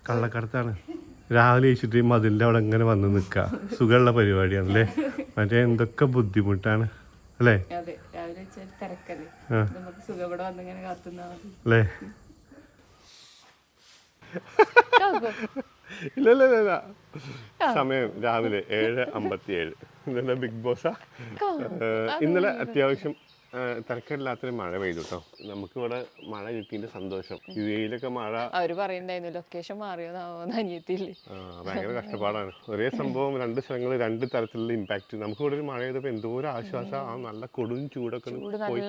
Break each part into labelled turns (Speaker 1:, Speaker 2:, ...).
Speaker 1: കള്ളക്കടത്താണ്. രാവിലെ കഴിച്ചിട്ട് മതിലിൻ്റെ അവിടെ ഇങ്ങനെ വന്ന് നിൽക്കുക. സുഖമുള്ള പരിപാടിയാണല്ലേ. മറ്റേ എന്തൊക്കെ ബുദ്ധിമുട്ടാണ് അല്ലേ. അല്ലേ. ഇല്ല സമയം രാവിലെ 7:57. ഇന്നലെ ബിഗ് ബോസാ. ഇന്നലെ അത്യാവശ്യം തിരക്കില്ലാത്തൊരു മഴ പെയ്തു കേട്ടോ. നമുക്കിവിടെ മഴ കിട്ടിയതിന്റെ സന്തോഷം. യുഎഇയിലൊക്കെ മഴ
Speaker 2: ലൊക്കേഷൻ
Speaker 1: ഭയങ്കര കഷ്ടപ്പാടാണ്. ഒരേ സംഭവം രണ്ട് സ്ഥലങ്ങളിൽ രണ്ട് തരത്തിലുള്ള ഇമ്പാക്ട്. നമുക്ക് ഇവിടെ ഒരു മഴ ചെയ്തപ്പോൾ എന്തോ ഒരു ആശ്വാസം. ആ നല്ല കൊടും ചൂടൊക്കെ പോയി.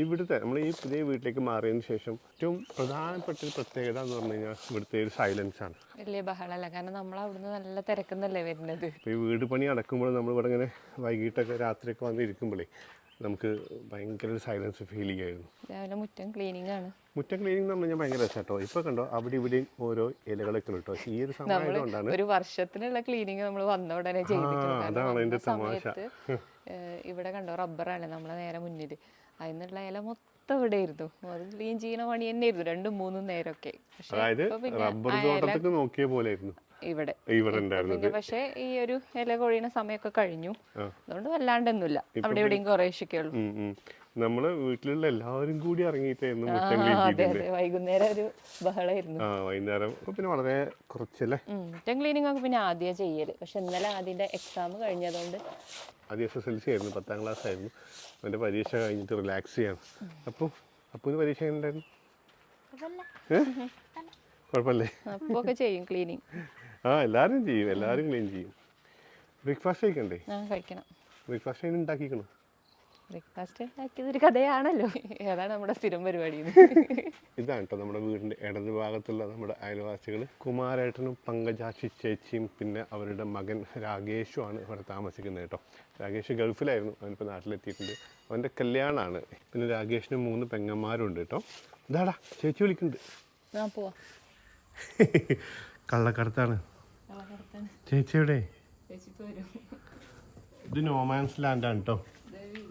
Speaker 1: ഇവിടുത്തെ നമ്മൾ ഈ പുതിയ വീട്ടിലേക്ക് മാറിയതിന് ശേഷം ഏറ്റവും പ്രധാനപ്പെട്ട ഒരു പ്രത്യേകത എന്ന് പറഞ്ഞു കഴിഞ്ഞാൽ ഇവിടുത്തെ ഒരു സൈലൻസ് ആണ്.
Speaker 2: വലിയ ബഹളമല്ല, കാരണം നമ്മൾ അവിടുന്ന് നല്ല തിരക്കുന്നല്ലേ വരുന്നത്.
Speaker 1: ഇപ്പോൾ ഈ വീട് പണി നടക്കുമ്പോൾ നമ്മൾ ഇവിടെ ഇങ്ങനെ വൈകിട്ടൊക്കെ രാത്രിയൊക്കെ വന്നിരിക്കുമ്പോഴേ നമുക്ക് ഭയങ്കര ഒരു സൈലൻസ് ഫീൽ ചെയ്യായിരുന്നു.
Speaker 2: രാവിലെ മുറ്റം ക്ലീനിങ് ആണ്.
Speaker 1: മുറ്റം ക്ലീനിങ് എന്ന് പറഞ്ഞാൽ ഭയങ്കര രസമാട്ടോ. ഇപ്പൊ കണ്ടോ അവിടെ ഇവിടെ ഓരോ ഇലകളൊക്കെ കേട്ടോ. ഈ ഒരു സമയമായതുകൊണ്ടാണ്
Speaker 2: ഒരു വർഷത്തിനുള്ള ക്ലീനിങ് നമ്മൾ വന്ന ഉടനെ
Speaker 1: അതാണ് അതിന്റെ തമാശ.
Speaker 2: ഇവിടെ കണ്ടോ റബ്ബറാണ് നമ്മളെ നേരെ മുന്നിൽ. അതിനുള്ള ഇല മൊത്തം ഇവിടെ ആയിരുന്നു. അത് ക്ലീൻ ചെയ്യുന്ന പണി തന്നെ ആയിരുന്നു 2-3 നേരമൊക്കെ.
Speaker 1: അതായത് റബ്ബർ തോട്ടത്തിൽ നോക്കിയ പോലെ ആയിരുന്നു
Speaker 2: ഇവിടെ
Speaker 1: ഉണ്ടായിരുന്നത്.
Speaker 2: പക്ഷെ ഈ ഒരു ഇല കൊഴിയുന്ന സമയമൊക്കെ കഴിഞ്ഞു. അതുകൊണ്ട് വല്ലാണ്ടൊന്നുമില്ല, അവിടെ ഇവിടെയും കുറേശ്ശൊക്കെ ഉള്ളു.
Speaker 1: നമ്മള് വീട്ടിലുള്ള എല്ലാവരും കൂടി ഇറങ്ങിയിട്ടായിരുന്നു
Speaker 2: വൈകുന്നേരം ഒരു ബഹളായിരുന്നു.
Speaker 1: വൈകുന്നേരം പിന്നെ വളരെ കുറച്ചല്ലേ
Speaker 2: മുറ്റം ക്ലീനിങ് ഒക്കെ പിന്നെ ആദ്യം ചെയ്യല്. പക്ഷെ ഇന്നലെ ആദ്യന്റെ എക്സാം കഴിഞ്ഞതുകൊണ്ട്
Speaker 1: ആദ്യം SSLC ആയിരുന്നു, 10ാം ക്ലാസ് ആയിരുന്നു. അവൻ്റെ പരീക്ഷ കഴിഞ്ഞിട്ട് റിലാക്സ് ചെയ്യാണ്. അപ്പൂന് പരീക്ഷ ഉണ്ടായിരുന്നു. കുഴപ്പമില്ലേ?
Speaker 2: അപ്പൊക്കെ ചെയ്യും ക്ലീനിങ്.
Speaker 1: എല്ലാവരും ചെയ്യും, എല്ലാവരും ക്ലീൻ ചെയ്യും. ബ്രേക്ക്ഫാസ്റ്റ് കഴിക്കണ്ടേ?
Speaker 2: കഴിക്കണം.
Speaker 1: ബ്രേക്ക്ഫാസ്റ്റ് അതിന് ഉണ്ടാക്കിക്കണം.
Speaker 2: ബ്രേക്ക്ഫാസ്റ്റ് ഉണ്ടാക്കിയതൊരു കഥയാണല്ലോ. അതാണ് നമ്മുടെ സ്ഥിരം പരിപാടി.
Speaker 1: ഇതാണ് കേട്ടോ നമ്മുടെ വീടിൻ്റെ ഇടത് ഭാഗത്തുള്ള നമ്മുടെ അയൽവാസികൾ. കുമാരേട്ടനും പങ്കജാക്ഷി ചേച്ചിയും പിന്നെ അവരുടെ മകൻ രാകേഷുമാണ് ഇവിടെ താമസിക്കുന്നത് കേട്ടോ. രാകേഷ് ഗൾഫിലായിരുന്നു, അവനിപ്പോൾ നാട്ടിലെത്തിയിട്ടുണ്ട്. അവൻ്റെ കല്യാണമാണ്. പിന്നെ രാകേഷിന് 3 പെങ്ങന്മാരുണ്ട് കേട്ടോ. ഇതാടാ ചേച്ചി വിളിക്കുന്നുണ്ട്.
Speaker 2: പോവാ.
Speaker 1: കള്ളക്കടത്താണ്. ചേച്ചി എവിടെ? ഇത് നോമാൻസ് ലാൻഡാണ് കേട്ടോ.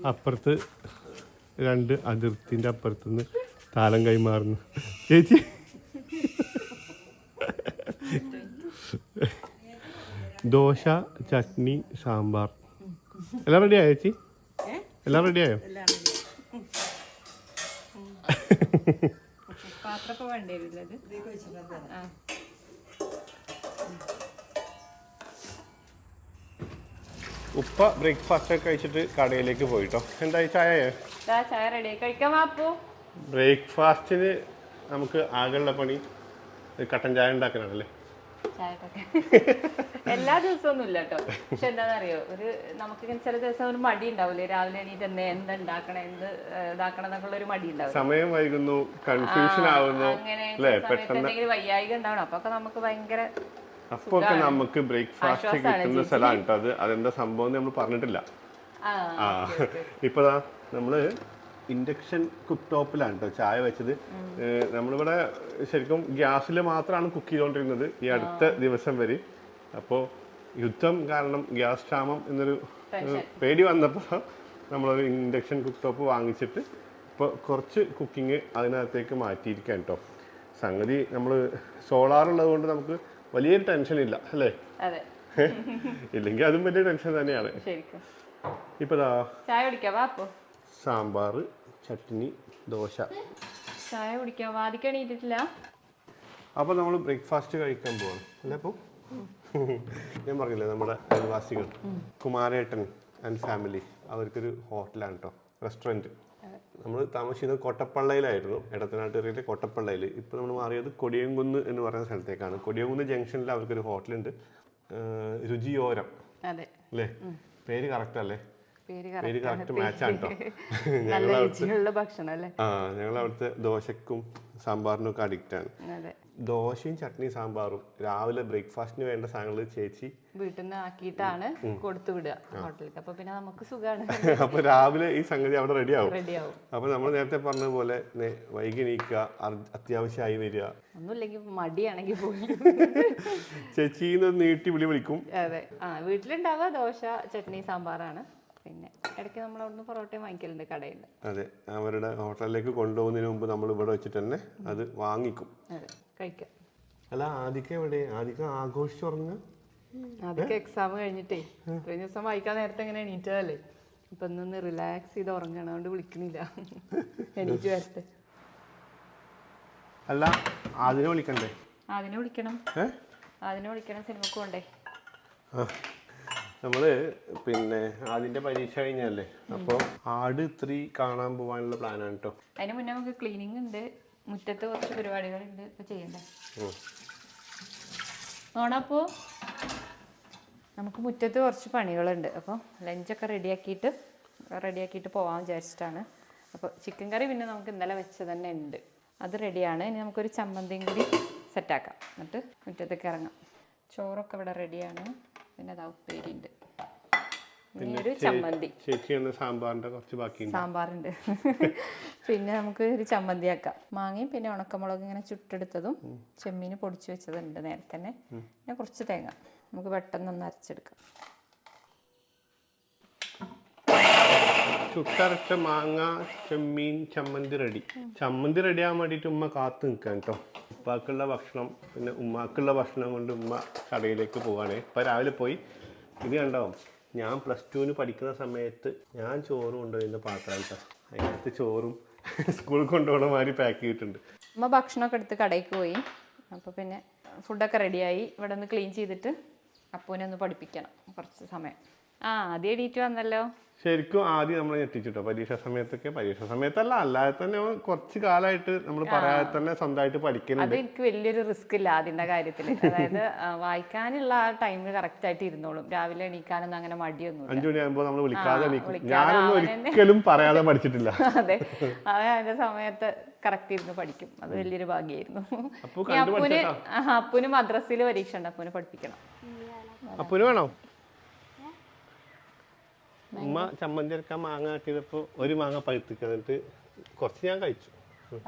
Speaker 1: അപ്പുറത്ത് 2 അതിർത്തിൻ്റെ അപ്പുറത്തുനിന്ന് താലം കൈമാറുന്നു. ചേച്ചി ദോശ, ചട്നി, സാമ്പാർ എല്ലാം റെഡിയായോ ചേച്ചി? എല്ലാം റെഡിയായോ? ഉപ്പ ബ്രേക്ക്ഫാസ്റ്റ് ഒക്കെ കഴിച്ചിട്ട് കടയിലേക്ക് പോയിട്ടോ. എന്തായി ചായ
Speaker 2: റെഡി കഴിക്കാൻ?
Speaker 1: ബ്രേക്ക്ഫാസ്റ്റിന് നമുക്ക് ആകെയുള്ള പണി കട്ടൻ ചായ ഉണ്ടാക്കാനാണല്ലേ.
Speaker 2: എല്ലാ ദിവസവും ഒന്നും ഇല്ല കേട്ടോ. പക്ഷെ എന്താണെന്നറിയോ, നമുക്ക് ചില ദിവസം ഒരു മടി ഉണ്ടാവില്ലേ, രാവിലെ എണീറ്റ് എന്തുണ്ടാക്കണം എന്ത് ഇതാക്കണം എന്നൊക്കെയുള്ള ഒരു മടി ഉണ്ടാവും.
Speaker 1: സമയം വൈകുന്നു, കൺഫ്യൂഷൻ ആവുന്നു,
Speaker 2: എന്തെങ്കിലും വയ്യായിക ഉണ്ടാവണം. അപ്പൊ നമുക്ക് ഭയങ്കര
Speaker 1: അപ്പൊ നമുക്ക് ബ്രേക്ക്ഫാസ്റ്റ് കിട്ടുന്ന സ്ഥലമാണ് കേട്ടോ അത്. അതെന്താ സംഭവം നമ്മൾ പറഞ്ഞിട്ടില്ല. ഇപ്പതാ നമ്മള് ഇൻഡക്ഷൻ കുക്ക് ടോപ്പിലാണ് കേട്ടോ ചായ വെച്ചത്. നമ്മളിവിടെ ശരിക്കും ഗ്യാസിൽ മാത്രമാണ് കുക്ക് ചെയ്തുകൊണ്ടിരുന്നത് ഈ അടുത്ത ദിവസം വരെ. അപ്പോൾ യുദ്ധം കാരണം ഗ്യാസ് ക്ഷാമം എന്നൊരു പേടി വന്നപ്പോൾ നമ്മളൊരു ഇൻഡക്ഷൻ കുക്ക് ടോപ്പ് വാങ്ങിച്ചിട്ട് ഇപ്പോൾ കുറച്ച് കുക്കിങ് അതിനകത്തേക്ക് മാറ്റിയിരിക്കാൻ കേട്ടോ. സംഗതി നമ്മൾ സോളാറുള്ളത് കൊണ്ട് നമുക്ക് വലിയൊരു ടെൻഷൻ ഇല്ല അല്ലേ. ഇല്ലെങ്കിൽ അതും വലിയ ടെൻഷൻ തന്നെയാണ്. ഇപ്പൊ സാമ്പാർ, ചട്നി, ദോശ.
Speaker 2: ചായ കുടിക്കാൻ വാദിക്കണിട്ടില്ല.
Speaker 1: അപ്പൊ നമ്മൾ ബ്രേക്ക്ഫാസ്റ്റ് കഴിക്കാൻ പോവാണ് അല്ലേ. അപ്പോൾ ഞാൻ പറഞ്ഞില്ലേ നമ്മുടെ അയൽവാസികൾ കുമാരേട്ടൻ ആൻഡ് ഫാമിലി, അവർക്കൊരു ഹോട്ടലാണ് കേട്ടോ, റെസ്റ്റോറൻറ്റ്. നമ്മൾ താമസിക്കുന്നത് കോട്ടപ്പള്ളയിലായിരുന്നു, എടത്തനാട്ടുകരയിലെ കോട്ടപ്പള്ളയിൽ. ഇപ്പോൾ നമ്മൾ മാറിയത് കൊടിയംകുന്ന് എന്ന് പറയുന്ന സ്ഥലത്തേക്കാണ്. കൊടിയംകുന്ന് ജംഗ്ഷനിൽ അവർക്കൊരു ഹോട്ടലുണ്ട്, രുചിയോരം അല്ലേ. പേര് കറക്റ്റ് അല്ലേ? പേര് കറക്റ്റ് മാച്ചാണ് കേട്ടോ. ഞങ്ങൾ അവിടുത്തെ ദോശക്കും സാമ്പാറിനും ഒക്കെ അഡിക്റ്റാണ്. ദോശയും ചട്നി സാമ്പാറും രാവിലെ ബ്രേക്ക്ഫാസ്റ്റിന് വേണ്ട സാധനങ്ങൾ ചേച്ചി
Speaker 2: വീട്ടിൽ നിന്ന് ആക്കിയിട്ടാണ് കൊടുത്തു വിടുക ഹോട്ടലിലേക്ക്. അപ്പൊ പിന്നെ നമുക്ക് സുഖമാണ്.
Speaker 1: അപ്പൊ രാവിലെ ഈ സംഗതി അവിടെ റെഡിയാവും. അപ്പൊ നമ്മൾ നേരത്തെ പറഞ്ഞ പോലെ വൈകി എണീക്കുക, അത്യാവശ്യമായി വരിക,
Speaker 2: ഒന്നുമില്ലെങ്കിൽ മടിയാണെങ്കിൽ പോയി
Speaker 1: ചേച്ചി നീട്ടി വിളിക്കും.
Speaker 2: അതെ, വീട്ടിലുണ്ടാവുക ദോശ ചട്നി സാമ്പാറാണ്. പിന്നെ ഇടയ്ക്ക് നമ്മൾ അവിടുന്ന് പൊറോട്ടയും വാങ്ങിക്കലുണ്ട് കടയിൽ.
Speaker 1: അതെ, അവരുടെ ഹോട്ടലിലേക്ക് കൊണ്ടുപോകുന്നതിന് മുമ്പ് നമ്മൾ ഇവിടെ വെച്ചിട്ട് തന്നെ അത് വാങ്ങിക്കും.
Speaker 2: അതെ, കഴിക്കാം.
Speaker 1: അല്ല ആദ്യം എവിടെ ആദ്യം ആഘോഷിച്ചുറങ്ങുക.
Speaker 2: അതൊക്കെ എക്സാം കഴിഞ്ഞിട്ടേ ഇത്രയും ദിവസം വായിക്കാൻ നേരത്തെ എങ്ങനെ എണീറ്റതല്ലേ, ഇപ്പൊ ഇന്നൊന്ന് റിലാക്സ് ചെയ്ത് ഉറങ്ങണം, അതുകൊണ്ട് വിളിക്കണില്ല. എണീറ്റ് വരട്ടെ.
Speaker 1: അല്ല അതിനെ വിളിക്കണ്ടേ?
Speaker 2: അതിനെ വിളിക്കണം, അതിനെ വിളിക്കണം, സിനിമക്ക് പോണ്ടേ.
Speaker 1: നമ്മള് പിന്നെ അതിന്റെ പരീക്ഷ കഴിഞ്ഞല്ലേ, അപ്പോൾ ആട് 3 കാണാൻ പോകാനുള്ള പ്ലാനാണ് കേട്ടോ.
Speaker 2: അതിന് മുന്നേ നമുക്ക് ക്ലീനിങ് ഉണ്ട്, മുറ്റത്ത് കുറച്ച് പരിപാടികളുണ്ട്, ഇപ്പൊ ചെയ്യണ്ടേ. ഓണപ്പോ നമുക്ക് മുറ്റത്ത് കുറച്ച് പണികളുണ്ട്, അപ്പോൾ ലഞ്ചൊക്കെ റെഡിയാക്കിയിട്ട് പോകാൻ വിചാരിച്ചിട്ടാണ്. അപ്പോൾ ചിക്കൻ കറി പിന്നെ നമുക്ക് ഇന്നലെ വെച്ച് തന്നെ ഉണ്ട്, അത് റെഡിയാണ്. ഇനി നമുക്കൊരു ചമ്മന്തിയും കൂടി സെറ്റാക്കാം, എന്നിട്ട് മുറ്റത്തേക്ക് ഇറങ്ങാം. ചോറൊക്കെ ഇവിടെ റെഡിയാണ്, പിന്നെ അതാ ഉപ്പേരി ഉണ്ട്, പിന്നെ ഒരു ചമ്മന്തി.
Speaker 1: സാമ്പാറിന്റെ കുറച്ച് ബാക്കിയുണ്ട്,
Speaker 2: സാമ്പാറുണ്ട്. പിന്നെ നമുക്ക് ഒരു ചമ്മന്തി ആക്കാം. മാങ്ങയും പിന്നെ ഉണക്കമുളക് ഇങ്ങനെ ചുട്ടെടുത്തതും ചെമ്മീൻ പൊടിച്ചു വെച്ചതുണ്ട് നേരത്തെ തന്നെ. പിന്നെ കുറച്ച് തേങ്ങ നമുക്ക് പെട്ടെന്നൊന്ന് അരച്ചെടുക്കാം.
Speaker 1: ചുട്ടരച്ച മാങ്ങ ചെമ്മീൻ ചമ്മന്തി റെഡി. ചമ്മന്തി റെഡി ആകാൻ വേണ്ടിയിട്ട് ഉമ്മ കാത്തു നിൽക്കാൻ കേട്ടോ. ഉപ്പാക്കുള്ള ഭക്ഷണം പിന്നെ ഉമ്മാക്കുള്ള ഭക്ഷണം കൊണ്ട് ഉമ്മ കടയിലേക്ക് പോവാണ്. ഇപ്പം രാവിലെ പോയി. ഇത് കണ്ടോ, ഞാൻ +2 പഠിക്കുന്ന സമയത്ത് ഞാൻ ചോറ് കൊണ്ടുപോയിരുന്ന പാത്രം കേട്ടോ. അതിനകത്ത് ചോറും സ്കൂളിൽ കൊണ്ടുപോകണ മാതിരി പാക്ക് ചെയ്തിട്ടുണ്ട്.
Speaker 2: ഉമ്മ ഭക്ഷണമൊക്കെ എടുത്ത് കടയ്ക്ക് പോയി. അപ്പോൾ പിന്നെ ഫുഡൊക്കെ റെഡിയായി. ഇവിടെ ഒന്ന് ക്ലീൻ ചെയ്തിട്ട് അപ്പൂനെ ഒന്ന് പഠിപ്പിക്കണം കുറച്ച് സമയം. ആദ്യം എണീറ്റ് വന്നല്ലോ.
Speaker 1: ശരിക്കും ആദ്യം നമ്മളെ ഞെട്ടിച്ചിട്ടോ പരീക്ഷാ സമയത്തല്ല, അല്ലാതെ തന്നെ കുറച്ച് കാലമായിട്ട് നമ്മൾ പറയാതെ തന്നെ സ്വന്തമായിട്ട് പഠിക്കുന്നുണ്ട്.
Speaker 2: അത് എനിക്ക് വലിയൊരു റിസ്ക് ഇല്ല ആദ്യത്തെ കാര്യത്തിൽ. അതായത് വായിക്കാനുള്ള ആ ടൈമിൽ കറക്റ്റ് ആയിട്ട് ഇരുന്നോളും. രാവിലെ എണീക്കാനൊന്നും അങ്ങനെ മടിയൊന്നും.
Speaker 1: 5 മണിയാകുമ്പോൾ നമ്മൾ വിളിക്കാതെ ഞാനൊന്നും ഒരിക്കലും പറയാതെ പഠിച്ചിട്ടില്ല.
Speaker 2: അതെ, അവൻ അതിന്റെ സമയത്ത് കറക്റ്റ് ഇരുന്ന് പഠിക്കും. അത് വലിയൊരു ഭാഗ്യമായിരുന്നു. അപ്പൂന് മദ്രസയിൽ പരീക്ഷ ഉണ്ട്, അപ്പൂനെ പഠിപ്പിക്കണം.
Speaker 1: അപ്പൂന് വേണോ? ഉമ്മ ചമ്മന്തി അരക്കാൻ മാങ്ങ ആട്ടിയപ്പോൾ ഒരു മാങ്ങ പഴുത്തിട്ട് കുറച്ച് ഞാൻ കഴിച്ചു.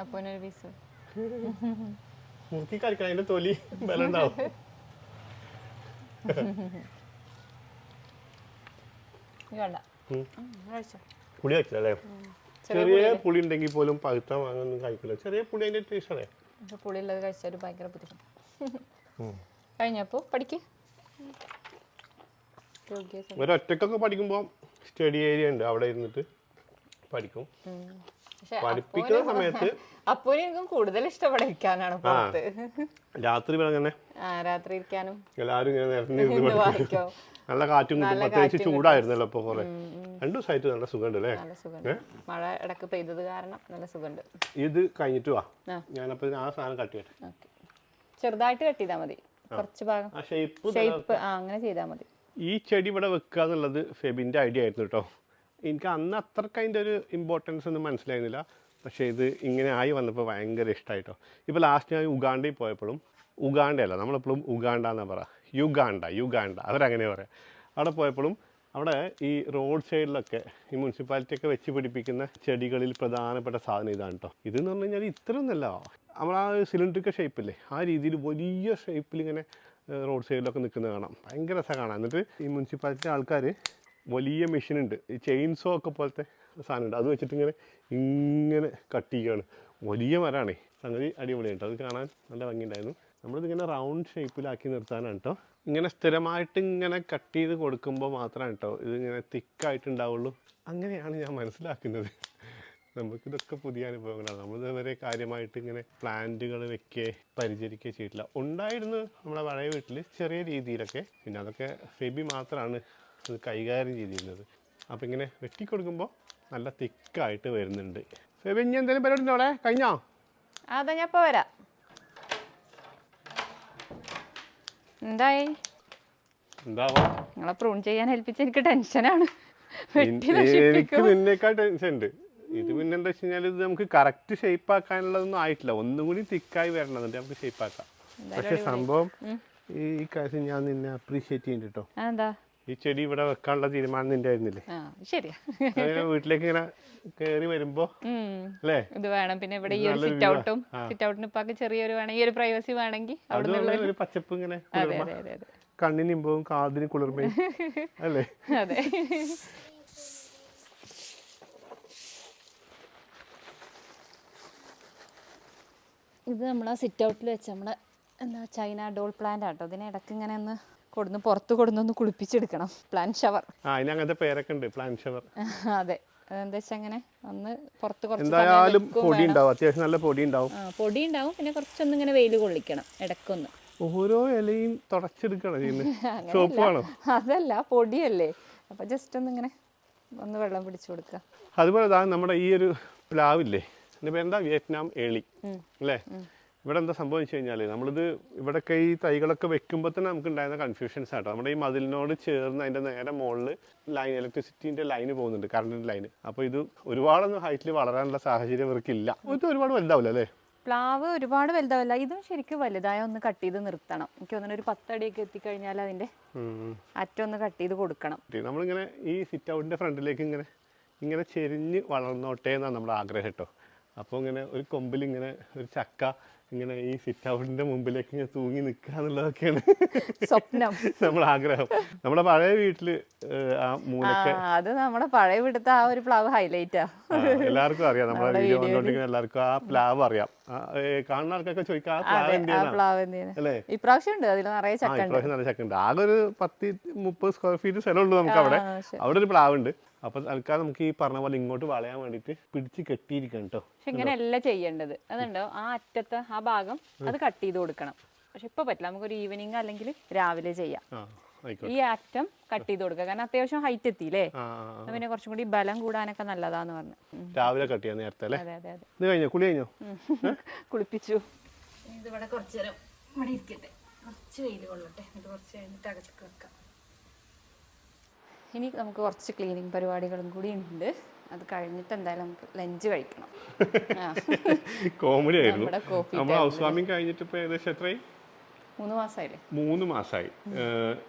Speaker 2: അപ്പൂനൊരു പീസ്
Speaker 1: മുറുക്കി കഴിക്കണം, അതിന്റെ തൊലി ബലം ഉണ്ടാവും. പുളി കഴിച്ചില്ലേ? ചെറിയ പുളി ഉണ്ടെങ്കിൽ പോലും പഴുത്ത മാങ്ങ ഒന്നും കഴിക്കില്ല. ചെറിയ പുളി അതിന്റെ ടേസ്റ്റ് ആണ്.
Speaker 2: പുളി ഉള്ളത് കഴിച്ചാൽ ഭയങ്കര ബുദ്ധിമുട്ട്. കഴിഞ്ഞപ്പോ പഠിക്ക്.
Speaker 1: ഒരൊറ്റക്കൊക്കെ പഠിക്കുമ്പോൾ സ്റ്റഡി ഏരിയ ഉണ്ട്, അവിടെ ഇരുന്നിട്ട് പഠിക്കും. പഠിപ്പിക്കുന്ന സമയത്ത്
Speaker 2: അപ്പൂന് എനിക്കും കൂടുതൽ ഇഷ്ടം പഠിക്കാനാണ്.
Speaker 1: രാത്രി
Speaker 2: രാത്രി ഇരിക്കാനും
Speaker 1: എല്ലാവരും ഇങ്ങനെ നിരന്നിരുന്ന് പഠിക്കും. നല്ല കാറ്റും കിട്ടും. പ്രത്യേകിച്ച് ചൂടായിരുന്നല്ലോ ഇപ്പൊ കുറെ 2 ദിവസമായിട്ട് നല്ല സുഖമുണ്ട് അല്ലേ?
Speaker 2: മഴ ഇടക്ക് പെയ്തത് കാരണം നല്ല സുഖമുണ്ട്.
Speaker 1: ഇത് കഴിഞ്ഞിട്ട് വാ, ഞാനപ്പോ ആ സാധനം കട്ട് ചെയ്യട്ടെ.
Speaker 2: ചെറുതായിട്ട് കട്ട് ചെയ്താൽ മതി, കുറച്ച് ഭാഗം ഷേപ്പ് അങ്ങനെ ചെയ്താൽ മതി.
Speaker 1: ഈ ചെടി ഇവിടെ വെക്കുക എന്നുള്ളത് ഫെബിൻ്റെ ഐഡിയ ആയിരുന്നു കേട്ടോ. എനിക്ക് അന്ന് അത്രയ്ക്ക് അതിൻ്റെ ഒരു ഇമ്പോർട്ടൻസ് ഒന്നും മനസ്സിലായിരുന്നില്ല. പക്ഷേ ഇത് ഇങ്ങനെ ആയി വന്നപ്പോൾ ഭയങ്കര ഇഷ്ടമായിട്ടോ. ഇപ്പോൾ ലാസ്റ്റ് ഞാൻ ഉഗാണ്ടയിൽ പോയപ്പോഴും, ഉഗാണ്ടയല്ല നമ്മളെപ്പോഴും ഉഗാണ്ട എന്നാണ് പറയുക, യുഗാണ്ട അവരങ്ങനെ പറയാം. അവിടെ പോയപ്പോഴും അവിടെ ഈ റോഡ് സൈഡിലൊക്കെ ഈ മുനിസിപ്പാലിറ്റിയൊക്കെ വെച്ച് പിടിപ്പിക്കുന്ന ചെടികളിൽ പ്രധാനപ്പെട്ട സാധനം ഇതാണ് കേട്ടോ. ഇതെന്ന് പറഞ്ഞു കഴിഞ്ഞാൽ ഇത്രയൊന്നുമല്ല, നമ്മളാ സിലിണ്ടറിക്കൽ ഷേപ്പില്ലേ ആ രീതിയിൽ വലിയ ഷേപ്പിൽ ഇങ്ങനെ റോഡ് സൈഡിലൊക്കെ നിൽക്കുന്നത് കാണാം. ഭയങ്കര രസമാണ് കാണാൻ. എന്നിട്ട് ഈ മുനിസിപ്പാലിറ്റി ആൾക്കാർ വലിയ മെഷീനുണ്ട്, ഈ ചെയിൻസോ ഒക്കെ പോലത്തെ സാധനമുണ്ട്, അത് വെച്ചിട്ട് ഇങ്ങനെ കട്ട് ചെയ്യുകയാണ്. വലിയ മരമാണേ, സംഗതി അടിപൊളിയാണ് കേട്ടോ. അത് കാണാൻ നല്ല ഭംഗിയുണ്ടായിരുന്നു. നമ്മളിതിങ്ങനെ റൗണ്ട് ഷേപ്പിലാക്കി നിർത്താനാണ് കേട്ടോ. ഇങ്ങനെ സ്ഥിരമായിട്ട് ഇങ്ങനെ കട്ട് ചെയ്ത് കൊടുക്കുമ്പോൾ മാത്രമാണ് കേട്ടോ ഇതിങ്ങനെ തിക്കായിട്ടുണ്ടാവുള്ളൂ. അങ്ങനെയാണ് ഞാൻ മനസ്സിലാക്കുന്നത്. നമുക്കിതൊക്കെ പുതിയ അനുഭവങ്ങളാണ്. നമ്മളിതുവരെ കാര്യമായിട്ട് ഇങ്ങനെ പ്ലാന്റുകൾ വെക്കുകയോ പരിചരിക്കുകയോ ചെയ്തിട്ടില്ല. ഉണ്ടായിരുന്നു നമ്മളെ പഴയ വീട്ടിൽ ചെറിയ രീതിയിലൊക്കെ, പിന്നെ അതൊക്കെ ഫെബി മാത്രമാണ് അത് കൈകാര്യം ചെയ്തിരുന്നത്. അപ്പോൾ ഇങ്ങനെ വെട്ടിക്കൊടുക്കുമ്പോൾ നല്ല തിക്കായിട്ട് വരുന്നുണ്ട്. ഫെബി ഇനി എന്തെങ്കിലും പരിപാടി ഉണ്ടോ അവിടെ? കഴിഞ്ഞോ?
Speaker 2: അതാ ഞാൻ ഇപ്പോൾ വരാം. എന്തായി?
Speaker 1: എന്താവാ
Speaker 2: നിങ്ങളെ പ്രൂൺ ചെയ്യാൻ ഏൽപ്പിച്ച എനിക്ക് ടെൻഷനാണ്.
Speaker 1: എനിക്ക് നിന്നേക്കാൾ ടെൻഷൻ ഉണ്ട്. ഇത് പിന്നെ എന്താ വെച്ച് കഴിഞ്ഞാൽ ഇത് നമുക്ക് കറക്റ്റ് ഷേപ്പ് ആക്കാനുള്ളതൊന്നും ആയിട്ടില്ല. ഒന്നും കൂടി തിക്കായി വരണം, എന്നിട്ട് നമുക്ക് ഷേപ്പ് ആക്കാം. പക്ഷെ സംഭവം ഈ കാര്യം ഞാൻ നിന്നെ അപ്രീഷിയേറ്റ് ചെയ്യുന്നുണ്ട് കേട്ടോ.
Speaker 2: എന്താ
Speaker 1: ഈ ചെടി ഇവിടെ വെക്കാനുള്ള തീരുമാനം നിന്റെ ആയിരുന്നില്ലേ?
Speaker 2: ശരിയാ.
Speaker 1: വീട്ടിലേക്ക് ഇങ്ങനെ കയറി വരുമ്പോ അല്ലേ
Speaker 2: ഇത് വേണം. പിന്നെ ഇവിടെ ഈ ഒരു സിറ്റ് ഔട്ടിന് ഇപ്പൊ ചെറിയൊരു വേണമെങ്കിൽ ഒരു പ്രൈവസി വേണമെങ്കിൽ
Speaker 1: ഒരു പച്ചപ്പ് ഇങ്ങനെ കണ്ണിന് ഇമ്പവും കാതിന് കുളിർമയും അല്ലേ?
Speaker 2: അതെ. ഇത് നമ്മളാ സിറ്റ് ഔട്ടിൽ വെച്ച നമ്മളെ എന്താ ചൈന ഡോൾ പ്ലാന്റ് ആട്ടോ. ഇതിനെ ഇടയ്ക്ക് ഇങ്ങനെ ഒന്ന് പുറത്ത് കൊടുന്നൊന്ന് കുളിപ്പിച്ചെടുക്കണം. Plan shower.
Speaker 1: അതിന് അങ്ങനത്തെ പേരൊക്കെ ഉണ്ട്, പ്ലാൻ ഷവർ.
Speaker 2: അതെ, എന്താ വെച്ചാൽ അങ്ങനെ ഒന്ന് പുറത്ത് കുറച്ച്
Speaker 1: എന്തായാലും പൊടി ഉണ്ടാവും, അത്യാവശ്യം നല്ല പൊടി ഉണ്ടാവും.
Speaker 2: പൊടി ഉണ്ടാവും, പിന്നെ കുറച്ചൊന്ന് ഇങ്ങനെ വെയിൽ കൊള്ളിക്കണം ഇടയ്ക്കൊന്ന്.
Speaker 1: ഓരോ ഇലയും തുടച്ചെടുക്കണം ചെയ്യുന്നത്. സോപ്പാണോ?
Speaker 2: അതല്ല, പൊടിയല്ലേ, അപ്പൊ ജസ്റ്റ് ഒന്ന് വെള്ളം പിടിച്ചു കൊടുക്കുക.
Speaker 1: അതുപോലെ നമ്മുടെ ഈ ഒരു പ്ലാവില്ലേ, എൻ്റെ പേരെന്താ, വിയറ്റ്നാം ഏളി അല്ലേ? ഇവിടെ എന്താ സംഭവം വെച്ച് കഴിഞ്ഞാൽ, നമ്മളിത് ഇവിടെയൊക്കെ ഈ തൈകളൊക്കെ വെക്കുമ്പോൾ തന്നെ നമുക്ക് ഉണ്ടായിരുന്ന കൺഫ്യൂഷൻസ് ആട്ടോ. നമ്മുടെ ഈ മതിലിനോട് ചേർന്ന് അതിൻ്റെ നേരെ മുകളിൽ ലൈൻ, ഇലക്ട്രിസിറ്റീൻ്റെ ലൈന് പോകുന്നുണ്ട്, കറണ്ടിൻ്റെ ലൈന്. അപ്പോൾ ഇത് ഒരുപാടൊന്നും ഹൈറ്റിൽ വളരാനുള്ള സാഹചര്യം ഇവർക്കില്ല. ഇത് ഒരുപാട് വലുതാവില്ല അല്ലേ?
Speaker 2: പ്ലാവ് ഒരുപാട് വലുതാവില്ല. ഇതും ശരിക്കും വലുതായ ഒന്ന് കട്ട് ചെയ്ത് നിർത്തണം. എനിക്ക് തോന്നുന്നു ഒരു 10 അടിയൊക്കെ എത്തിക്കഴിഞ്ഞാൽ അതിൻ്റെ അറ്റം ഒന്ന് കട്ട് ചെയ്ത് കൊടുക്കണം.
Speaker 1: നമ്മളിങ്ങനെ ഈ സിറ്റ് ഔട്ടിൻ്റെ ഫ്രണ്ടിലേക്ക് ഇങ്ങനെ ചെരിഞ്ഞ് വളർന്നോട്ടെ എന്നാണ് നമ്മുടെ ആഗ്രഹം കേട്ടോ. അപ്പോൾ ഇങ്ങനെ ഒരു കൊമ്പിൽ ഇങ്ങനെ ഒരു ചക്ക ഇങ്ങനെ ഈ സിറ്റ് ഔട്ടിന്റെ മുമ്പിലേക്ക് ഇങ്ങനെ തൂങ്ങി നിൽക്കുക എന്നുള്ളതൊക്കെയാണ്
Speaker 2: സ്വപ്നം,
Speaker 1: നമ്മുടെ ആഗ്രഹം. നമ്മുടെ പഴയ വീട്ടില് ആ മൂലൊക്കെ,
Speaker 2: അത് നമ്മുടെ പഴയ വീട്ടിലത്തെ ആ ഒരു പ്ലാവ് ഹൈലൈറ്റാ.
Speaker 1: എല്ലാവർക്കും അറിയാം, നമ്മുടെ വീഡിയോ കണ്ടോണ്ടിരിക്കുന്ന എല്ലാവർക്കും ആ പ്ലാവ് അറിയാം. കാണുന്ന ആൾക്കൊക്കെ ചോദിക്കാം ആ പ്ലാവ് എന്തിനാണ് അല്ലേ?
Speaker 2: ഇപ്രാവശ്യം ഉണ്ട്, അതിൽ നിറയെ ചക്ക.
Speaker 1: ഇപ്രാവശ്യം നല്ല ചക്ക ഉണ്ട്. ആകെ ഒരു 10-30 സ്ക്വയർ ഫീറ്റ് സ്ഥലമുള്ളൂ നമുക്ക് അവിടെ. അവിടെ ഒരു പ്ലാവ് ഉണ്ട്. അപ്പൊ തൽക്കാലം നമുക്ക് ഈ പറഞ്ഞ പോലെ ഇങ്ങോട്ട് വളയാൻ വേണ്ടിട്ട് പിടിച്ച് കെട്ടിയിരിക്കണം കേട്ടോ.
Speaker 2: പക്ഷെ ഇങ്ങനെയല്ല ചെയ്യേണ്ടത്. അതുണ്ടോ, ആ അറ്റത്ത് ആ ഭാഗം അത് കട്ട് ചെയ്ത് കൊടുക്കണം. പക്ഷെ ഇപ്പൊ പറ്റില്ല, നമുക്കൊരു ഈവനിങ് അല്ലെങ്കിൽ രാവിലെ ചെയ്യാം. ഈ അറ്റം കട്ട് ചെയ്ത് കൊടുക്കുക, കാരണം അത്യാവശ്യം ഹൈറ്റ് എത്തിയില്ലേ, പിന്നെ കുറച്ചും കൂടി ബലം കൂടാനൊക്കെ നല്ലതാന്ന് പറഞ്ഞു.
Speaker 1: രാവിലെ കട്ട് ചെയ്യാൻ നേരത്തെ അല്ലേ?
Speaker 2: അതെ അതെ അതെ.
Speaker 1: ഇത് കഴിഞ്ഞോ? കുളി കഴിഞ്ഞോ?
Speaker 2: കുളിപ്പിച്ചു. ഇതിവിടെ കുറച്ചു നേരം ഇവിടെ ഇരിക്കട്ടെ, കുറച്ച് വെയിൽ കൊള്ളട്ടെ, എന്നിട്ട് കുറച്ച് കഴിഞ്ഞിട്ട് അകത്തേക്ക് വെക്കാം. ഇനി നമുക്ക് കുറച്ച് ക്ലീനിങ് പരിപാടികളും കൂടി ഉണ്ട്. അത് കഴിഞ്ഞിട്ട് എന്തായാലും നമുക്ക് ലഞ്ച് കഴിക്കണം.
Speaker 1: കോമഡി ആയിരുന്നു. നമ്മൾ ഹൗസ് വാമിങ് കഴിഞ്ഞിട്ട് ഇപ്പോൾ ഏകദേശം എത്രയായി?
Speaker 2: 3 മാസമായില്ലേ?
Speaker 1: 3 മാസമായി.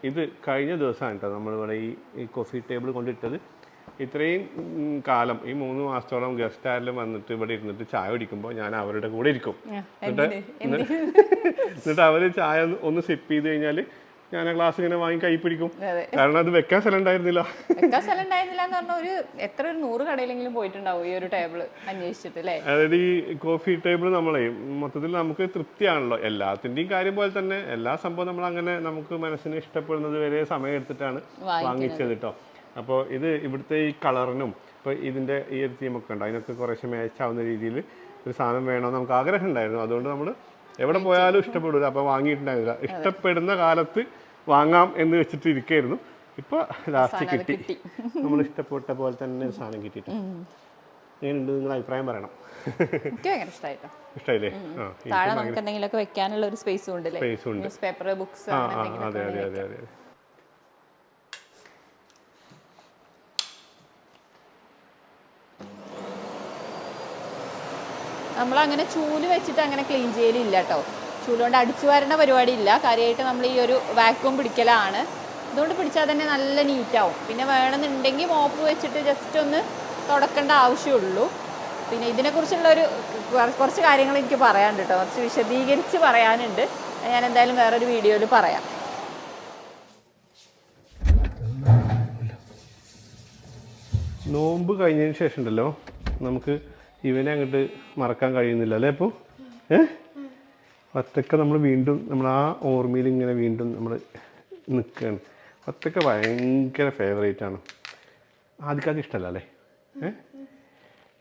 Speaker 1: ഇത് കഴിഞ്ഞ ദിവസമാണ് കേട്ടോ നമ്മളിവിടെ ഈ കോഫി ടേബിൾ കൊണ്ടിട്ടത്. ഇത്രയും കാലം ഈ 3 മാസത്തോളം ഗസ്റ്റ് ആരെങ്കിലും വന്നിട്ട് ഇവിടെ ഇരുന്നിട്ട് ചായ കുടിക്കുമ്പോൾ ഞാൻ അവരുടെ കൂടെ ഇരിക്കും. എന്നിട്ട് അവർ ചായ ഒന്ന് സിപ്പ് ചെയ്ത് കഴിഞ്ഞാൽ ഞാൻ ആ ഗ്ലാസ് ഇങ്ങനെ വാങ്ങി കൈ പിടിക്കും. കാരണം അത് വെക്കാൻ സ്ഥലം ഉണ്ടായിരുന്നില്ല.
Speaker 2: ഒരു 100 കടയിലെങ്കിലും പോയിട്ടുണ്ടാവും ഈ ഒരു ടേബിൾ അന്വേഷിച്ചിട്ട് അല്ലേ?
Speaker 1: അതായത് ഈ കോഫി ടേബിൾ നമ്മളെ മൊത്തത്തിൽ നമുക്ക് തൃപ്തിയാണല്ലോ. എല്ലാത്തിൻ്റെയും കാര്യം പോലെ തന്നെ എല്ലാ സംഭവം നമ്മൾ അങ്ങനെ നമുക്ക് മനസ്സിന് ഇഷ്ടപ്പെടുന്നത് വരെ സമയം എടുത്തിട്ടാണ് വാങ്ങിച്ചത് കേട്ടോ. അപ്പോൾ ഇത് ഇവിടുത്തെ ഈ കളറിനും ഇപ്പോൾ ഇതിൻ്റെ ഈ ഒരു തീമൊക്കെ ഉണ്ട്, അതിനൊക്കെ കുറേശ്ശെ മാച്ച് ആവുന്ന രീതിയിൽ ഒരു സാധനം വേണമെന്ന് നമുക്ക് ആഗ്രഹം ഉണ്ടായിരുന്നു. അതുകൊണ്ട് നമ്മൾ എവിടെ പോയാലും ഇഷ്ടപ്പെടില്ല. അപ്പോൾ വാങ്ങിയിട്ടുണ്ടായിരുന്നില്ല. ഇഷ്ടപ്പെടുന്ന കാലത്ത് വാങ്ങാം എന്ന് വെച്ചിട്ട് ഇരിക്കുകയായിരുന്നു. ഇപ്പോൾ ലാസ്റ്റ് കിട്ടി. നമ്മൾ ഇഷ്ടപ്പെട്ട പോലെ തന്നെ ഒരു സാധനം കിട്ടിയിട്ട് എങ്ങനെയുണ്ട്? നിങ്ങളുടെ അഭിപ്രായം പറയണം. ഇഷ്ടമായില്ലേ?
Speaker 2: എന്തെങ്കിലുമൊക്കെ വെക്കാനുള്ള ഒരു സ്പേസും ഉണ്ട്. News paper, books.
Speaker 1: അതെ അതെ അതെ അതെ.
Speaker 2: നമ്മളങ്ങനെ ചൂല് വെച്ചിട്ട് അങ്ങനെ ക്ലീൻ ചെയ്യലില്ല കേട്ടോ. ചൂല് കൊണ്ട് അടിച്ചു വരേണ്ട പരിപാടി ഇല്ല. കാര്യമായിട്ട് നമ്മൾ ഈ ഒരു വാക്യൂം പിടിക്കലാണ്. അതുകൊണ്ട് പിടിച്ചാൽ തന്നെ നല്ല നീറ്റാവും. പിന്നെ വേണമെന്നുണ്ടെങ്കിൽ മോപ്പ് വെച്ചിട്ട് ജസ്റ്റ് ഒന്ന് തുടക്കേണ്ട ആവശ്യമുള്ളൂ. പിന്നെ ഇതിനെക്കുറിച്ചുള്ള കുറച്ച് കാര്യങ്ങൾ എനിക്ക് പറയാനുണ്ട് കേട്ടോ, കുറച്ച് വിശദീകരിച്ച് പറയാനുണ്ട്. ഞാൻ എന്തായാലും വേറൊരു വീഡിയോയിൽ പറയാം.
Speaker 1: നോമ്പ് കഴിഞ്ഞതിന് ശേഷം ഉണ്ടല്ലോ നമുക്ക് ഇവനെ അങ്ങോട്ട് മറക്കാൻ കഴിയുന്നില്ല അല്ലേ? ഇപ്പോൾ വത്തക്ക നമ്മൾ വീണ്ടും ആ ഓർമ്മയിൽ ഇങ്ങനെ വീണ്ടും നമ്മൾ നിൽക്കുകയാണ്. വത്തക്ക ഭയങ്കര ഫേവറേറ്റാണ്. ആദ്യക്കാർക്ക് ഇഷ്ടമല്ല അല്ലേ?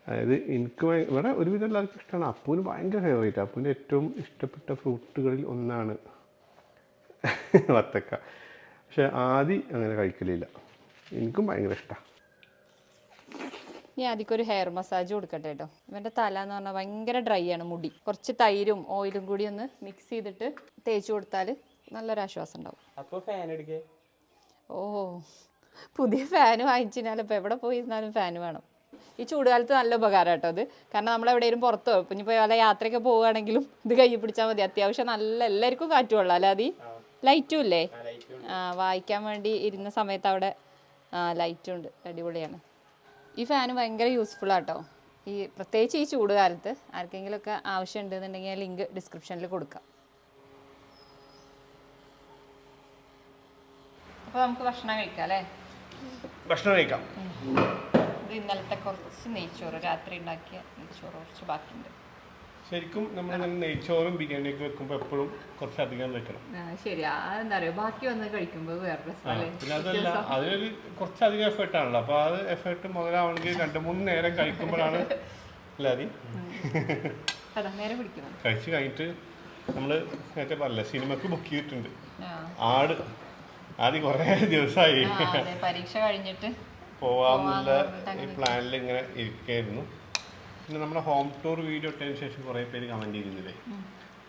Speaker 1: അതായത് എനിക്ക് ഇവിടെ ഒരുവിധം എല്ലാവർക്കും ഇഷ്ടമാണ്. അപ്പൂന് ഭയങ്കര ഫേവറേറ്റ്. അപ്പൂൻ്റെ ഏറ്റവും ഇഷ്ടപ്പെട്ട ഫ്രൂട്ടുകളിൽ ഒന്നാണ് വത്തക്ക. പക്ഷെ ആദ്യം അങ്ങനെ കഴിക്കലില്ല. എനിക്കും ഭയങ്കര ഇഷ്ടമാണ്.
Speaker 2: ഞാൻ ആദ്യം ഒരു ഹെയർ മസാജ് കൊടുക്കട്ടെ കേട്ടോ. ഇവൻ്റെ തല എന്ന് പറഞ്ഞാൽ ഭയങ്കര ഡ്രൈ ആണ്, മുടി. കുറച്ച് തൈരും ഓയിലും കൂടി ഒന്ന് മിക്സ് ചെയ്തിട്ട് തേച്ച് കൊടുത്താൽ നല്ലൊരാശ്വാസം ഉണ്ടാവും.
Speaker 3: അപ്പോൾ ഫാൻ എടുക്കേ?
Speaker 2: ഓ, പുതിയ ഫാന് വാങ്ങിച്ചാൽ ഇപ്പോൾ എവിടെ പോയിരുന്നാലും ഫാന് വേണം. ഈ ചൂടുകാലത്ത് നല്ല ഉപകാരം കേട്ടോ അത്. കാരണം നമ്മളെവിടെയും പുറത്ത് പോകും, ഇപ്പം ഇപ്പോൾ വല്ല യാത്രയൊക്കെ പോവുകയാണെങ്കിലും ഇത് കൈ പിടിച്ചാൽ മതി. അത്യാവശ്യം നല്ല എല്ലാവർക്കും കാറ്റ് കൊള്ളാം അല്ലേ? അത് ലൈറ്റും ഇല്ലേ? വായിക്കാൻ വേണ്ടി ഇരുന്ന സമയത്ത് അവിടെ ലൈറ്റും ഉണ്ട്, അടിപൊളിയാണ്. ഈ ഫാന് ഭയങ്കര യൂസ്ഫുൾ ആട്ടോ. പ്രത്യേകിച്ച് ഈ ചൂട് കാലത്ത് ആർക്കെങ്കിലുമൊക്കെ ആവശ്യം ഉണ്ടെന്നുണ്ടെങ്കിൽ ലിങ്ക് ഡിസ്ക്രിപ്ഷനിൽ കൊടുക്കാം. അപ്പോൾ നമുക്ക് ഭക്ഷണം കഴിക്കാം അല്ലേ?
Speaker 1: ഭക്ഷണം കഴിക്കാം.
Speaker 2: ഇത് ഇന്നലത്തെ കുറച്ച് നെയ്ച്ചോറ്, രാത്രി ഉണ്ടാക്കിയ നെയ്ച്ചോറ് കുറച്ച് ബാക്കിയുണ്ട്.
Speaker 1: ശരിക്കും നമ്മളിങ്ങനെ നെയ്ച്ചോറും ബിരിയാണിയൊക്കെ വെക്കുമ്പോൾ എപ്പോഴും കുറച്ചധികം വെക്കണം.
Speaker 2: ശരി, എന്താ പറയുക, ബാക്കി വന്ന് കഴിക്കുമ്പോൾ വേറെ രസമല്ലേ.
Speaker 1: പിന്നെ അതല്ല, അതിനൊരു കുറച്ചധികം എഫേർട്ട് ആണല്ലോ. അപ്പോൾ അത് എഫേർട്ട് മുതലാവണമെങ്കിൽ 2-3 നേരം കഴിക്കുമ്പോഴാണ് അല്ലാതെ കഴിച്ച് കഴിഞ്ഞിട്ട് നമ്മൾ നേരത്തെ പറഞ്ഞില്ല, സിനിമക്ക് ബുക്ക് ചെയ്തിട്ടുണ്ട്. ആദ്യം കുറേ ദിവസമായി
Speaker 2: പരീക്ഷ കഴിഞ്ഞിട്ട്
Speaker 1: പോവാന്നുള്ള ഈ പ്ലാനിൽ ഇങ്ങനെ ഇരിക്കുകയായിരുന്നു. പിന്നെ നമ്മുടെ ഹോം ടൂർ വീഡിയോ ഇട്ടതിന് ശേഷം കുറേ പേര് കമൻറ്റ് ചെയ്യുന്നില്ലേ,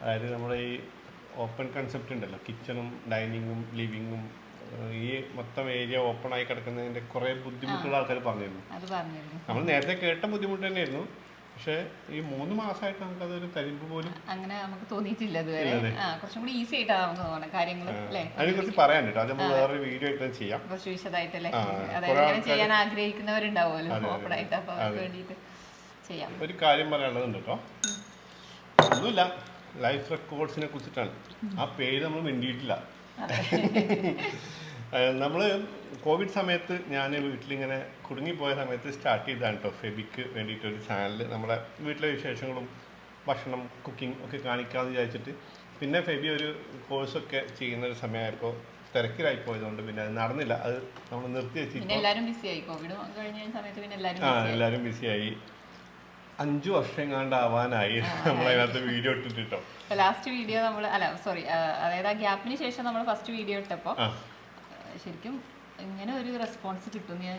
Speaker 1: അതായത് നമ്മുടെ ഈ ഓപ്പൺ കൺസെപ്റ്റ് ഉണ്ടല്ലോ, കിച്ചണും ഡൈനിങ്ങും ലിവിങ്ങും ഈ മൊത്തം ഏരിയ ഓപ്പൺ ആയി കിടക്കുന്നതിൻ്റെ കുറേ ബുദ്ധിമുട്ടുള്ള ആൾക്കാർ പറഞ്ഞിരുന്നു. നമ്മൾ നേരത്തെ കേട്ട ബുദ്ധിമുട്ട് തന്നെയായിരുന്നു. പക്ഷേ ഈ 3 മാസമായിട്ട് നമുക്കതൊരു തരിമ്പ് പോലും
Speaker 2: അങ്ങനെ നമുക്ക് തോന്നിയിട്ടില്ല ഇതുവരെ. കുറച്ചും കൂടി ഈസി ആയിട്ടാണ് നമുക്ക് തോന്നുന്നത് കാര്യങ്ങൾ.
Speaker 1: അതിനെക്കുറിച്ച് പറയാൻ കേട്ടോ, അത് നമ്മൾ വേറൊരു വീഡിയോ ആയിട്ട് ചെയ്യാം,
Speaker 2: കുറച്ച് വിശദമായിട്ടല്ലേ. അതായത് ചെയ്യാൻ ആഗ്രഹിക്കുന്നവരുണ്ടാവുമല്ലോ ഓപ്പൺ ആയിട്ട്, അപ്പോൾ അവർക്ക് വേണ്ടിയിട്ട് ചെയ്യാം.
Speaker 1: ഒരു കാര്യം പറയാനുള്ളതുണ്ട് കേട്ടോ, ഒന്നുമില്ല, ലൈഫ് റെക്കോർഡ്സിനെ കുറിച്ചിട്ടാണ്. ആ പേര് നമ്മൾ മിണ്ടിയിട്ടില്ല. നമ്മൾ കോവിഡ് സമയത്ത് ഞാൻ വീട്ടിലിങ്ങനെ കുടുങ്ങിപ്പോയ സമയത്ത് സ്റ്റാർട്ട് ചെയ്തതാണ് കേട്ടോ ഫെബിക്ക് വേണ്ടിയിട്ടൊരു ചാനൽ. നമ്മുടെ വീട്ടിലെ വിശേഷങ്ങളും ഭക്ഷണം കുക്കിംഗ് ഒക്കെ കാണിക്കാമെന്ന് വിചാരിച്ചിട്ട്. പിന്നെ ഫെബി ഒരു കോഴ്സൊക്കെ ചെയ്യുന്ന ഒരു സമയമായപ്പോൾ തിരക്കിലായി പോയതുകൊണ്ട് പിന്നെ അത് നടന്നില്ല, അത് നമ്മൾ നിർത്തി വെച്ചിട്ട് എല്ലാവരും ബിസിയായി. 5 വർഷം എങ്ങാണ്ടാവാനായി നമ്മളതിനകത്ത് വീഡിയോ ഇട്ടിട്ടോ.
Speaker 2: ലാസ്റ്റ് വീഡിയോ നമ്മൾ അതായത് ആ ഗ്യാപ്പിന് ശേഷം നമ്മൾ ഫസ്റ്റ് വീഡിയോ ഇട്ടപ്പോൾ ശരിക്കും ഇങ്ങനെ ഒരു റെസ്പോൺസ് കിട്ടും ഞാൻ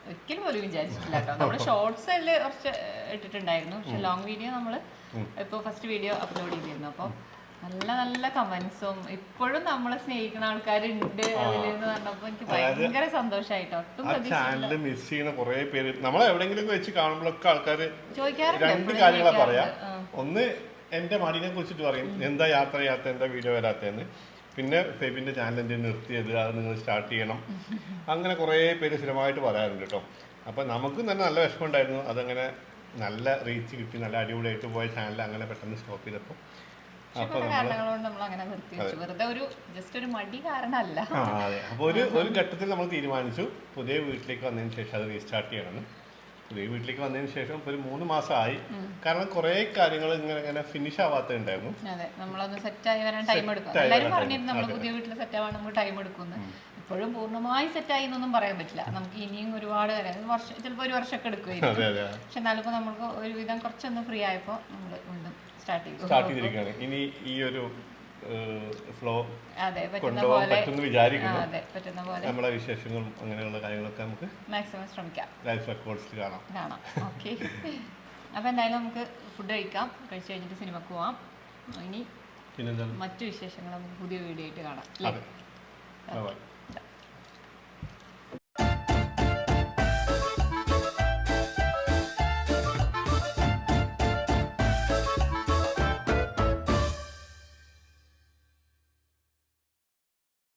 Speaker 2: ഒരിക്കലും പോലും വിചാരിച്ചിട്ടില്ല കേട്ടോ. നമ്മൾ ഷോർട്സ് എല്ലാം കുറച്ച് ഇട്ടിട്ടുണ്ടായിരുന്നു, പക്ഷെ ലോങ് വീഡിയോ നമ്മൾ ഇപ്പോൾ ഫസ്റ്റ് വീഡിയോ അപ്ലോഡ് ചെയ്തിരുന്നു. അപ്പോൾ നല്ല നല്ല കമന്റ്സും ഇപ്പോഴും നമ്മളെ സ്നേഹിക്കുന്ന ആൾക്കാരുണ്ട് അതിലെന്ന് പറഞ്ഞപ്പോൾ എനിക്ക് ഭയങ്കര സന്തോഷമായിട്ടോ. ഒട്ടും
Speaker 1: ചാനൽ മിസ് ചെയ്യുന്ന കുറേ പേര് നമ്മൾ എവിടെയെങ്കിലും വെച്ച് കാണുമ്പോഴൊക്കെ ആൾക്കാർ
Speaker 2: ചോദിക്കാറുണ്ട്.
Speaker 1: 2 കാര്യങ്ങളാണ് പറയാ. ഒന്ന്, എൻ്റെ മടിനെ കുറിച്ചിട്ട് പറയും, എന്താ യാത്ര എന്താ വീഡിയോ വരാത്തതെന്ന്. പിന്നെ ഫെബിൻ്റെ ചാനൽ എന്ത് നിർത്തിയത്, അത് നിങ്ങൾ സ്റ്റാർട്ട് ചെയ്യണം. അങ്ങനെ കുറേ പേര് സ്ഥിരമായിട്ട് പറയാറുണ്ട് കേട്ടോ. അപ്പം നമുക്കും തന്നെ നല്ല വിഷമമുണ്ടായിരുന്നു, അതങ്ങനെ നല്ല റീച്ച് കിട്ടി നല്ല അടിപൊളിയായിട്ട് പോയ ചാനൽ അങ്ങനെ പെട്ടെന്ന് സ്റ്റോപ്പ് ചെയ്തപ്പോൾ. അപ്പോൾ ഒരു ഘട്ടത്തിൽ നമ്മൾ തീരുമാനിച്ചു പുതിയ വീട്ടിലേക്ക് വന്നതിന് ശേഷം അത് റീസ്റ്റാർട്ട് ചെയ്യണമെന്ന്. പുതിയ വീട്ടിലേക്ക് വന്നതിന് ശേഷം ഇപ്പോൾ ഒരു 3 മാസമായി. കാരണം കുറേ കാര്യങ്ങൾ ഇങ്ങനെ ഫിനിഷ് ആവാത്തുണ്ടായിരുന്നു.
Speaker 2: ഇപ്പോഴും പൂർണ്ണമായി സെറ്റായി എന്നൊന്നും പറയാൻ പറ്റില്ല. നമുക്ക് ഇനിയും ഒരുപാട് ചിലപ്പോൾ 1 വർഷമൊക്കെ എടുക്കുമായിരിക്കും. പക്ഷെ എന്നാലും നമുക്ക് ഒരുവിധം കുറച്ചൊന്ന് ഫ്രീ ആയപ്പോൾ നമ്മൾ വീണ്ടും സ്റ്റാർട്ട് ചെയ്തിരിക്കുകയാണ്. ഇനി ഈ ഒരു ഫ്ലോ കൊണ്ടുപോകാൻ പറ്റുമെന്ന് വിചാരിക്കുന്നു. നമ്മളെ വിശേഷങ്ങളും അങ്ങനെയുള്ള കാര്യങ്ങളൊക്കെ നമുക്ക് മാക്സിമം ശ്രമിക്കാം, ലൈഫ് റെക്കോർഡ്സിൽ കാണാം. ഓക്കെ, അപ്പോൾ എന്തായാലും നമുക്ക് ഫുഡ് കഴിക്കാം. കഴിച്ചു കഴിഞ്ഞിട്ട് സിനിമക്ക് പോവാം. ഇനി മറ്റു വിശേഷങ്ങൾ നമുക്ക് പുതിയ വീഡിയോ ആയിട്ട് കാണാം.